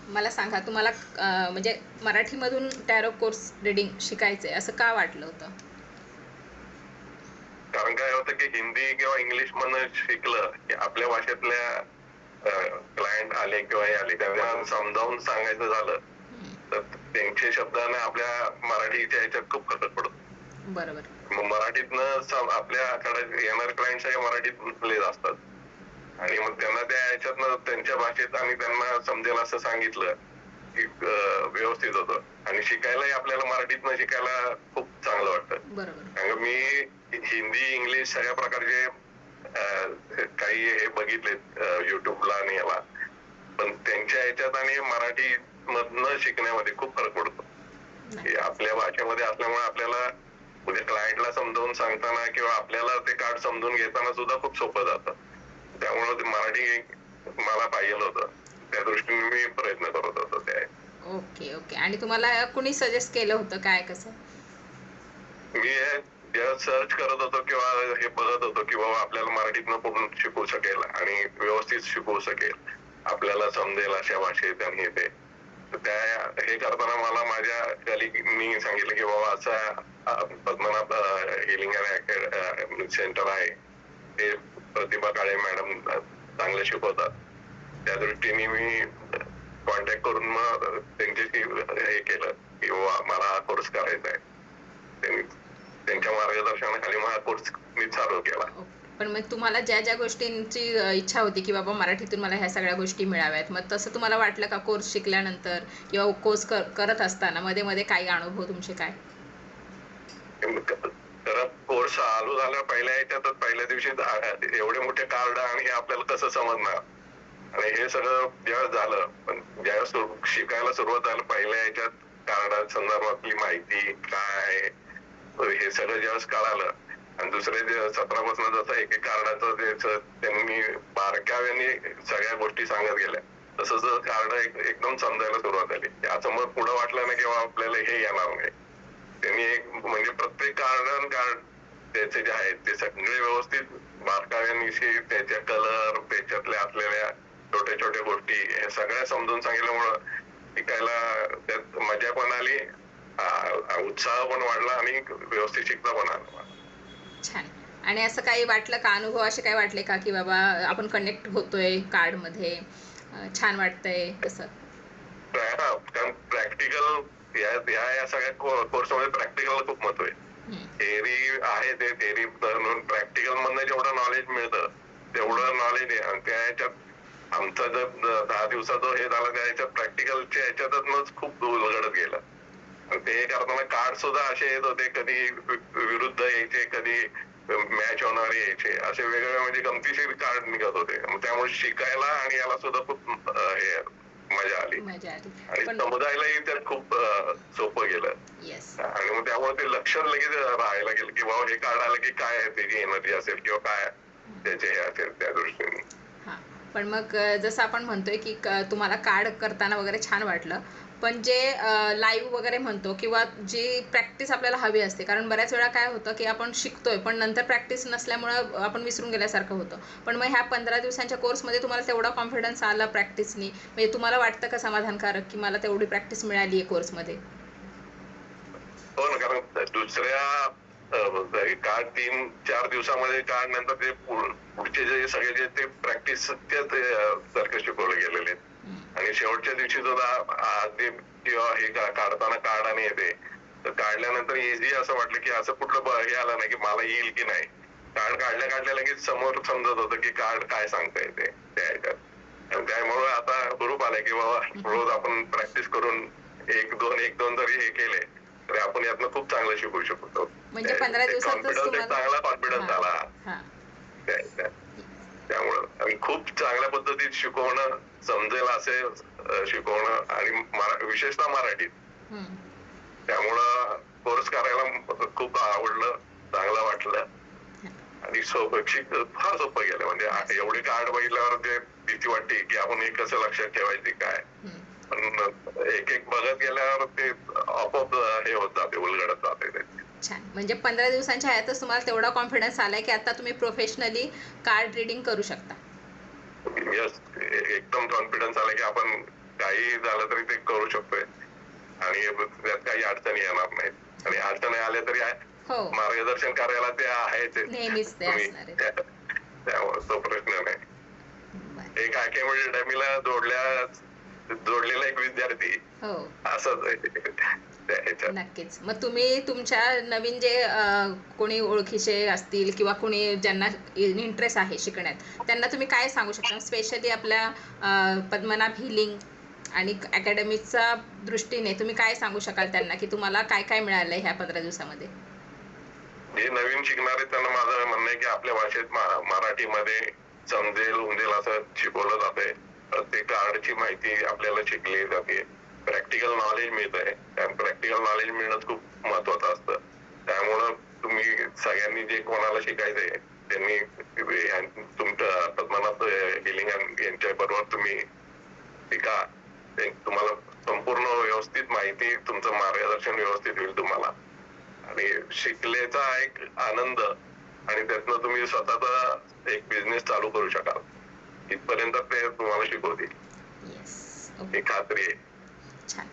मला सांगा तुम्हाला म्हणजे मराठीमधून टॅरो कोर्स रीडिंग शिकायचं आहे असं का वाटलं होतं? कारण काय होतं की हिंदी किंवा इंग्लिश मधनं शिकलं की आपल्या भाषेतल्या क्लायंट आले किंवा हे आले त्यांना समजावून सांगायचं झालं तर त्यांच्या शब्दाने आपल्या मराठीच्या ह्याच्यात खूप फरक पडतो. बरोबर. मग मराठीतनं आपल्याकडे येणारे क्लायंट सगळे मराठीतलेच असतात आणि मग त्यांना त्या ह्याच्यातनं त्यांच्या भाषेत आणि त्यांना समजेल असं सांगितलं की व्यवस्थित होतं आणि शिकायलाही आपल्याला मराठीतनं शिकायला खूप चांगलं वाटतं. बरोबर. कारण मी हिंदी इंग्लिश सगळ्या प्रकारचे काही हे बघितलेत युट्यूबला आणि याला, पण त्यांच्या ह्याच्यात आणि मराठी मधनं शिकण्यामध्ये खूप फरक पडतो. आपल्या भाषेमध्ये असल्यामुळे आपल्याला म्हणजे क्लायंटला समजावून सांगताना किंवा आपल्याला ते कार्ड समजून घेताना सुद्धा खूप सोपं जातं. त्यामुळे ते मराठी मला पाहिजे होतं, त्या दृष्टीने मी प्रयत्न करत होतो. ते ओके ओके. आणि तुम्हाला कुणी सजेस्ट केलं होतं काय कसं? मी जेव्हा सर्च करत होतो किंवा हे बघत होतो की बाबा आपल्याला मराठीतनं पूर्ण शिकू शकेल आणि व्यवस्थित शिकवू शकेल, आपल्याला समजेल अशा भाषेत आणि ते त्या हे करताना मला माझ्या कलिगनी सांगितलं की बाबा असं पद्मनाभ हिलिंग सेंटर आहे, ते प्रतिभा काळे मॅडम चांगले शिकवतात. त्या दृष्टीने मी कॉन्टॅक्ट करून मग त्यांच्याशी हे केलं की बाबा मला हा कोर्स करायचा आहे. त्यांच्या मार्गदर्शनाखाली हा कोर्स मी चालू केला. पण मग तुम्हाला ज्या ज्या गोष्टींची इच्छा होती की बाबा मराठीतून मला ह्या सगळ्या गोष्टी मिळाव्यात, मग तसं तुम्हाला वाटलं का कोर्स शिकल्यानंतर किंवा कोर्स करत असताना मध्ये मध्ये काही अनुभव तुमचे काय? तर कोर्स चालू झाला पहिल्या ह्याच्यातच पहिल्या दिवशी एवढे मोठे कार्ड आणि हे आपल्याला कसं समजणार आणि हे सगळं ज्यावेळेस झालं, पण ज्यावेळेस शिकायला सुरुवात झालं पहिल्या ह्याच्यात कार्डा संदर्भातली माहिती काय आहे हे सगळं ज्यावेळेस कळालं आणि दुसऱ्या सत्रापासून जसं एक एक कार्डाचं त्यांनी बारकाव्याने सगळ्या गोष्टी सांगत गेल्या तसं कार्ड एकदम समजायला सुरुवात झाली. असं मग पुढे वाटलं ना किंवा आपल्याला हे येणार नाही. त्यांनी एक म्हणजे प्रत्येक कार्ड त्याचे जे आहेत ते सगळे व्यवस्थित बारकाव्यानिशी त्याच्या कलर त्याच्यातल्या असलेल्या छोट्या छोट्या गोष्टी हे सगळ्या समजून सांगितल्यामुळं शिकायला त्यात मजा पण आली, उत्साह पण वाढला आणि व्यवस्थित शिकता पण आला. छान. आणि असं काही वाटलं का, अनुभव असे काही वाटले का की बाबा आपण कनेक्ट होतोय कार्ड मध्ये, छान वाटतंय कसं? कारण प्रॅक्टिकल या सगळ्या कोर्समध्ये प्रॅक्टिकल खूप महत्व आहे. थेअरी आहे ते थेअरी प्रॅक्टिकल मधनं जेवढं नॉलेज मिळतं तेवढं नॉलेज आहे आणि त्या ह्याच्यात आमचा जर 10 दिवसाचा हे झाला त्या ह्याच्यात प्रॅक्टिकलच्या ह्याच्यातच खूप उलगडत गेलं. ते करताना कार्ड सुद्धा असे येत होते, कधी विरुद्ध यायचे कधी मॅच होणारे यायचे, असे वेगवेगळे म्हणजे गमतीशीर कार्ड निघत होते. त्यामुळे शिकायला आणि याला सुद्धा खूप हे मजा आली आणि समुदायालाही त्यात खूप सोपं गेलं. आणि मग त्यामुळे ते लक्ष लगेच राहायला गेलं की बाबा हे कार्ड आलं की काय त्याची एनर्जी असेल किंवा काय त्याचे हे असेल त्या दृष्टीने. पण मग जसं आपण म्हणतोय की तुम्हाला कार्ड करताना वगैरे छान वाटलं, पण जे लाईव्ह वगैरे म्हणतो किंवा जी प्रॅक्टिस आपल्याला हवी असते, कारण बऱ्याच वेळा काय होतं की आपण शिकतोय पण नंतर प्रॅक्टिस नसल्यामुळं आपण विसरून गेल्यासारखं होतं. पण मग ह्या 15 दिवसांच्या कोर्समध्ये तुम्हाला तेवढा कॉन्फिडन्स आला प्रॅक्टिसनी, म्हणजे तुम्हाला वाटतं का समाधानकारक की मला तेवढी प्रॅक्टिस मिळाली आहे कोर्समध्ये? हो ना, कारण दुसऱ्या कार्ड 3-4 दिवसामध्ये कार्ड नंतर ते पुढचे जे सगळे जे ते प्रॅक्टिस सारखे शिकवले गेलेले आणि शेवटच्या दिवशी सुद्धा किंवा हे काढताना कार्ड आणि येते तर काढल्यानंतर इझी असं वाटलं की असं कुठलं हे आलं नाही की मला येईल की नाही. कार्ड काढल्या लगेच समोर समजत होतं की कार्ड काय सांगता येते त्या ह्याच्यात. त्यामुळे आता ग्रुप आलाय की बाबा रोज आपण प्रॅक्टिस करून एक दोन जरी हे केले तरी आपण यातनं खूप चांगलं शिकू शकतो. म्हणजे 15 दिवसातच चांगला कॉन्फिडन्स आला त्यामुळं आणि खूप चांगल्या पद्धतीत शिकवणं समजेल असे शिकवणं आणि विशेषतः मराठीत. त्यामुळं कोर्स करायला खूप आवडलं, चांगलं वाटलं आणि फार सोपं गेलं. म्हणजे एवढे कार्ड बघितल्यावर ते भीती वाटते की आपण हे कसं लक्षात ठेवायचे काय, पण एक एक बघत गेल्यावर ते आपोआप हे होत जाते, उलगडत जाते. छान. म्हणजे 15 दिवसांच्या ह्यातच तुम्हाला तेवढा कॉन्फिडन्स आलाय की आता तुम्ही प्रोफेशनली कार्ड रीडिंग करू शकता. यस, एकदम कॉन्फिडन्स आला की आपण काही काही झालं तरी ते करू शकतोय आणि त्यात काही अडचणी येणार नाहीत आणि अडचणी आल्या तरी हो मार्गदर्शन करायला ते आहेच नेहमीच ते तुम्ही असणार आहे. त्यामुळे तो प्रश्न नाही. बरं. एक अकॅडमीला जोडलेला एक विद्यार्थी हो असंच आहे त्या ह्याच्यात. नक्कीच. मग तुम्ही तुमच्या नवीन जे कोणी ओळखीचे असतील किंवा कोणी ज्यांना इंटरेस्ट आहे शिकण्यात, त्यांना तुम्ही काय सांगू शकता? स्पेशली आपल्या पद्मनाभ हिलिंग आणि अकॅडमीच्या दृष्टीने तुम्ही काय सांगू शकाल त्यांना, की तुम्हाला काय काय मिळालंय ह्या 15 दिवसामध्ये? जे नवीन शिकणारे त्यांना माझं म्हणणं आहे की आपल्या भाषेत मराठीमध्ये समजेल उमजेल असं शिकवलं जातंय. प्रत्येक कार्डची माहिती आपल्याला शिकली जाते. प्रॅक्टिकल नॉलेज मिळतंय. प्रॅक्टिकल नॉलेज मिळणं खूप महत्वाचं असतं. त्यामुळं तुम्ही सगळ्यांनी जे कोणाला शिकायचंय त्यांनी तुमच्या पद्मनाभ हिलिंग यांच्या बरोबर तुम्ही शिका. तुम्हाला संपूर्ण व्यवस्थित माहिती, तुमचं मार्गदर्शन व्यवस्थित होईल तुम्हाला आणि शिकलेचा एक आनंद आणि त्यातनं तुम्ही स्वतःचा एक बिझनेस चालू करू शकाल इथपर्यंत ते तुम्हाला शिकवतील येस. ही ओके. खात्री आहे. छान.